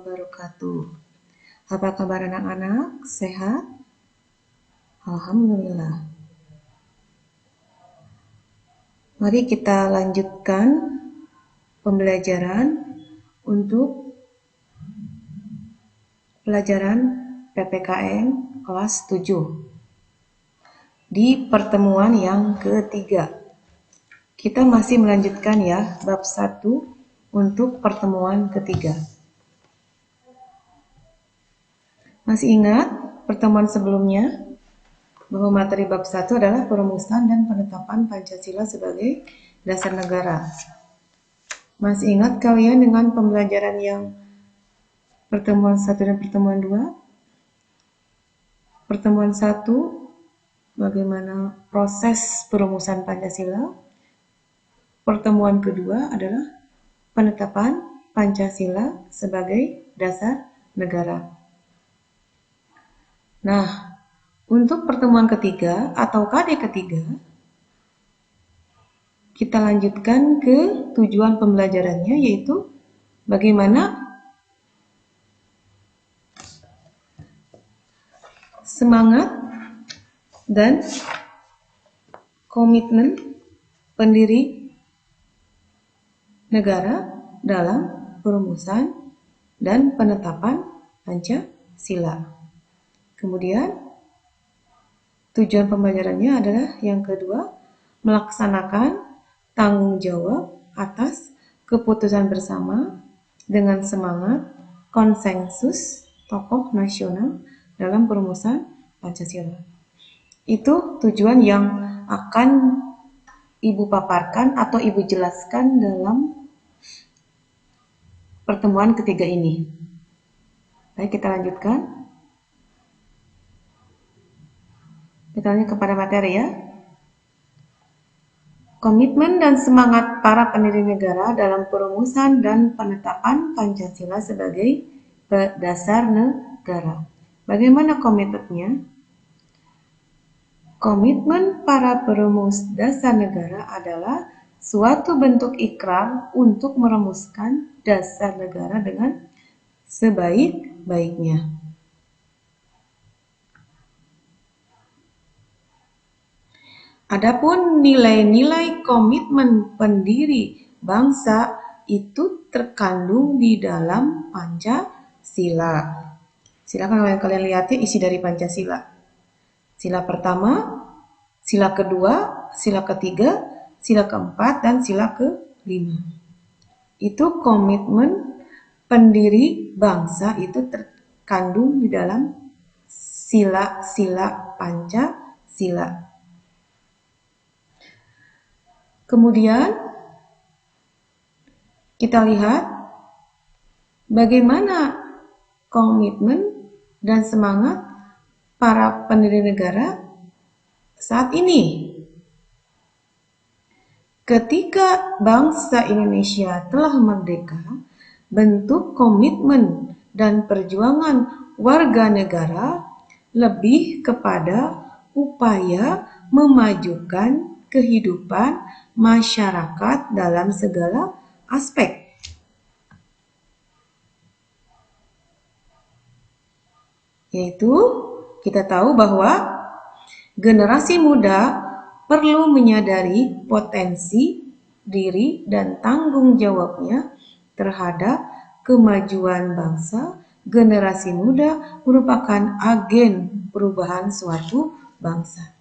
Wabarakatuh. Apa kabar anak-anak? Sehat? Alhamdulillah. Mari kita lanjutkan pembelajaran untuk pelajaran PPKN kelas 7. Di pertemuan yang ketiga. Kita masih melanjutkan ya bab 1 untuk pertemuan ketiga. Masih ingat pertemuan sebelumnya bahwa materi bab 1 adalah perumusan dan penetapan Pancasila sebagai dasar negara. Masih ingat kalian dengan pembelajaran yang pertemuan 1 dan pertemuan 2? Pertemuan 1 bagaimana proses perumusan Pancasila. Pertemuan kedua adalah penetapan Pancasila sebagai dasar negara. Nah, untuk pertemuan ketiga atau KD ketiga, kita lanjutkan ke tujuan pembelajarannya, yaitu bagaimana semangat dan komitmen pendiri negara dalam perumusan dan penetapan Pancasila. Kemudian tujuan pembelajarannya adalah yang kedua, melaksanakan tanggung jawab atas keputusan bersama dengan semangat konsensus tokoh nasional dalam perumusan Pancasila. Itu tujuan yang akan Ibu paparkan atau Ibu jelaskan dalam pertemuan ketiga ini. Baik, kita lanjutkan. Kita lanjut kepada materi ya. Komitmen dan semangat para pendiri negara dalam perumusan dan penetapan Pancasila sebagai dasar negara. Bagaimana komitmennya? Komitmen para perumus dasar negara adalah suatu bentuk ikrar untuk merumuskan dasar negara dengan sebaik-baiknya. Adapun nilai-nilai komitmen pendiri bangsa itu terkandung di dalam Pancasila. Silakan kalian lihat ya isi dari Pancasila. Sila pertama, sila kedua, sila ketiga, sila keempat, dan sila kelima. Itu komitmen pendiri bangsa itu terkandung di dalam sila-sila Pancasila. Kemudian kita lihat bagaimana komitmen dan semangat para pendiri negara saat ini. Ketika bangsa Indonesia telah merdeka, bentuk komitmen dan perjuangan warga negara lebih kepada upaya memajukan kehidupan masyarakat dalam segala aspek. Yaitu kita tahu bahwa generasi muda perlu menyadari potensi diri dan tanggung jawabnya terhadap kemajuan bangsa. Generasi muda merupakan agen perubahan suatu bangsa.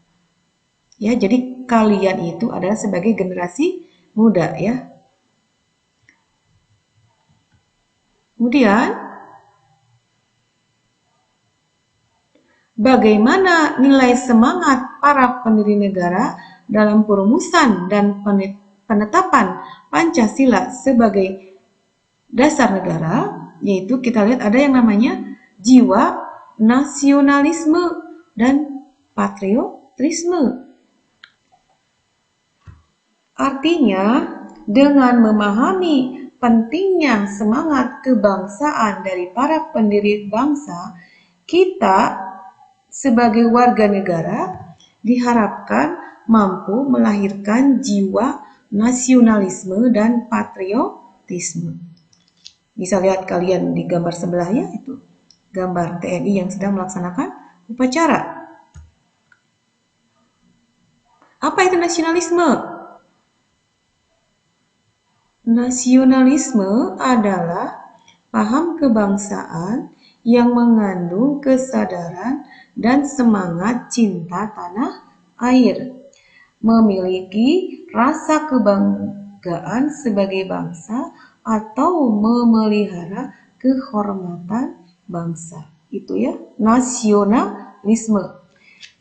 Ya, jadi kalian itu adalah sebagai generasi muda ya. Kemudian bagaimana nilai semangat para pendiri negara dalam perumusan dan penetapan Pancasila sebagai dasar negara, yaitu kita lihat ada yang namanya jiwa nasionalisme dan patriotisme. Artinya, dengan memahami pentingnya semangat kebangsaan dari para pendiri bangsa, kita sebagai warga negara diharapkan mampu melahirkan jiwa nasionalisme dan patriotisme. Bisa lihat kalian di gambar sebelah ya, itu gambar TNI yang sedang melaksanakan upacara. Apa itu nasionalisme? Nasionalisme adalah paham kebangsaan yang mengandung kesadaran dan semangat cinta tanah air, memiliki rasa kebanggaan sebagai bangsa atau memelihara kehormatan bangsa. Itu ya, nasionalisme.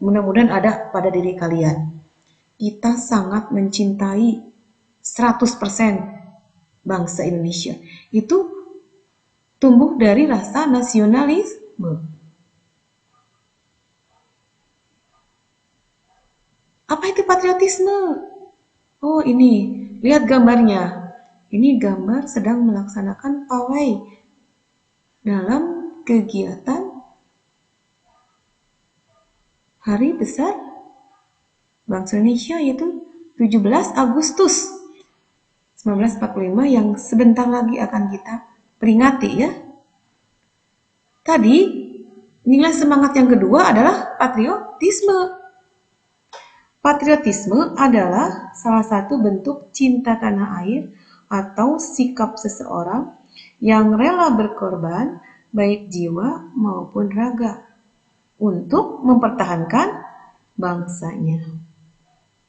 Mudah-mudahan ada pada diri kalian. Kita sangat mencintai 100% bangsa Indonesia. Itu tumbuh dari rasa nasionalisme. Apa itu patriotisme? Oh ini, lihat gambarnya. Ini gambar sedang melaksanakan pawai dalam kegiatan Hari Besar Bangsa Indonesia, yaitu 17 Agustus 1945 yang sebentar lagi akan kita peringati ya. Tadi nilai semangat yang kedua adalah patriotisme. Patriotisme adalah salah satu bentuk cinta tanah air atau sikap seseorang yang rela berkorban baik jiwa maupun raga untuk mempertahankan bangsanya.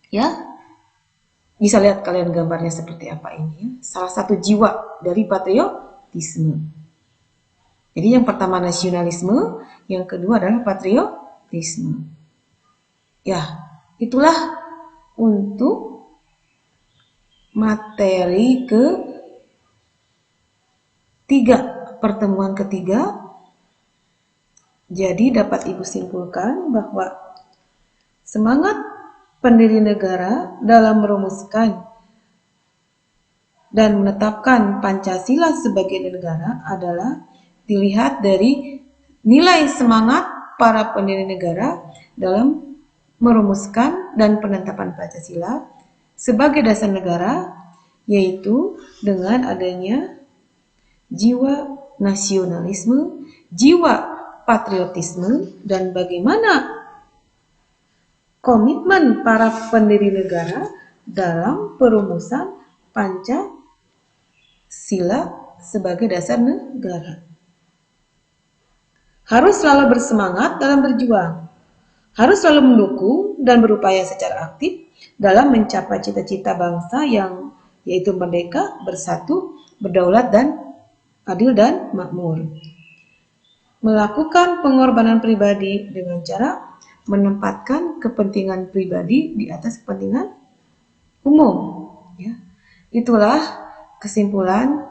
Ya, bisa lihat kalian gambarnya seperti apa ini ya. Salah satu jiwa dari patriotisme. Jadi yang pertama nasionalisme, yang kedua adalah patriotisme. Ya, itulah untuk materi pertemuan ketiga. Jadi dapat Ibu simpulkan bahwa semangat pendiri negara dalam merumuskan dan menetapkan Pancasila sebagai negara adalah dilihat dari nilai semangat para pendiri negara dalam merumuskan dan penetapan Pancasila sebagai dasar negara, yaitu dengan adanya jiwa nasionalisme, jiwa patriotisme, dan bagaimana komitmen para pendiri negara dalam perumusan Pancasila sebagai dasar negara. Harus selalu bersemangat dalam berjuang, harus selalu mendukung dan berupaya secara aktif dalam mencapai cita-cita bangsa yang yaitu merdeka, bersatu, berdaulat, dan adil dan makmur. Melakukan pengorbanan pribadi dengan cara menempatkan kepentingan pribadi di atas kepentingan umum. Ya. Itulah kesimpulan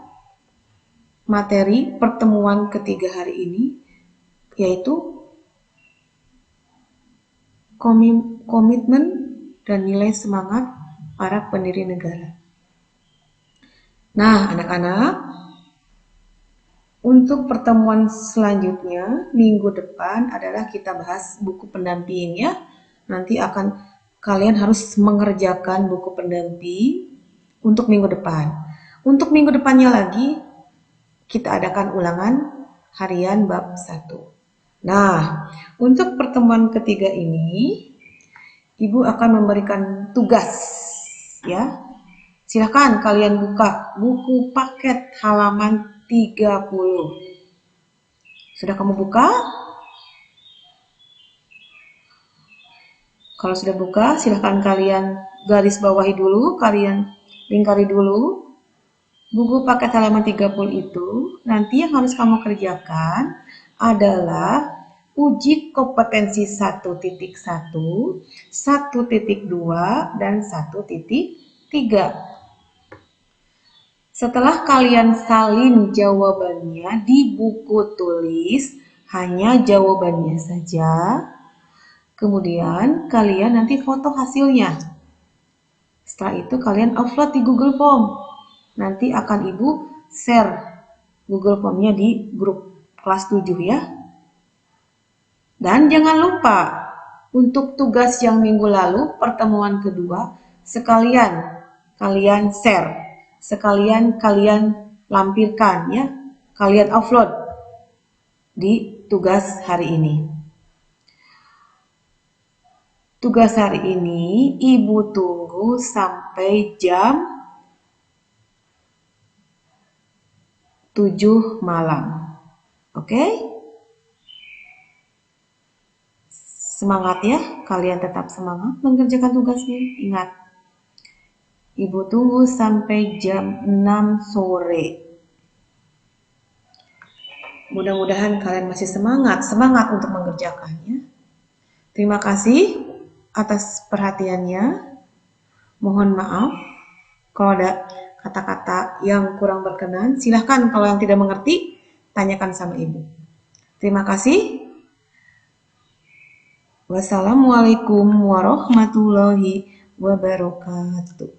materi pertemuan ketiga hari ini, yaitu komitmen dan nilai semangat para pendiri negara. Nah, anak-anak, untuk pertemuan selanjutnya minggu depan adalah kita bahas buku pendamping ya. Nanti kalian harus mengerjakan buku pendamping untuk minggu depan. Untuk minggu depannya lagi kita adakan ulangan harian bab 1. Nah, untuk pertemuan ketiga ini Ibu akan memberikan tugas ya. Silakan kalian buka buku paket halaman 30. Sudah kamu buka? Kalau sudah buka, silakan kalian garis bawahi dulu, kalian lingkari dulu. Buku paket halaman 30 itu, nanti yang harus kamu kerjakan adalah uji kompetensi 1.1, 1.2, dan 1.3. Setelah kalian salin jawabannya di buku tulis, hanya jawabannya saja. Kemudian kalian nanti foto hasilnya. Setelah itu kalian upload di Google Form. Nanti akan Ibu share Google Form-nya di grup kelas 7 ya. Dan jangan lupa untuk tugas yang minggu lalu, pertemuan kedua, sekalian kalian share. Sekalian kalian lampirkan ya kalian upload di tugas hari ini. Tugas hari ini Ibu tunggu sampai jam 7 malam. Oke? Semangat ya, kalian tetap semangat mengerjakan tugasnya. Ingat, Ibu tunggu sampai jam 6 sore. Mudah-mudahan kalian masih semangat untuk mengerjakannya. Terima kasih atas perhatiannya. Mohon maaf kalau ada kata-kata yang kurang berkenan. Silahkan kalau yang tidak mengerti, tanyakan sama Ibu. Terima kasih. Wassalamualaikum warahmatullahi wabarakatuh.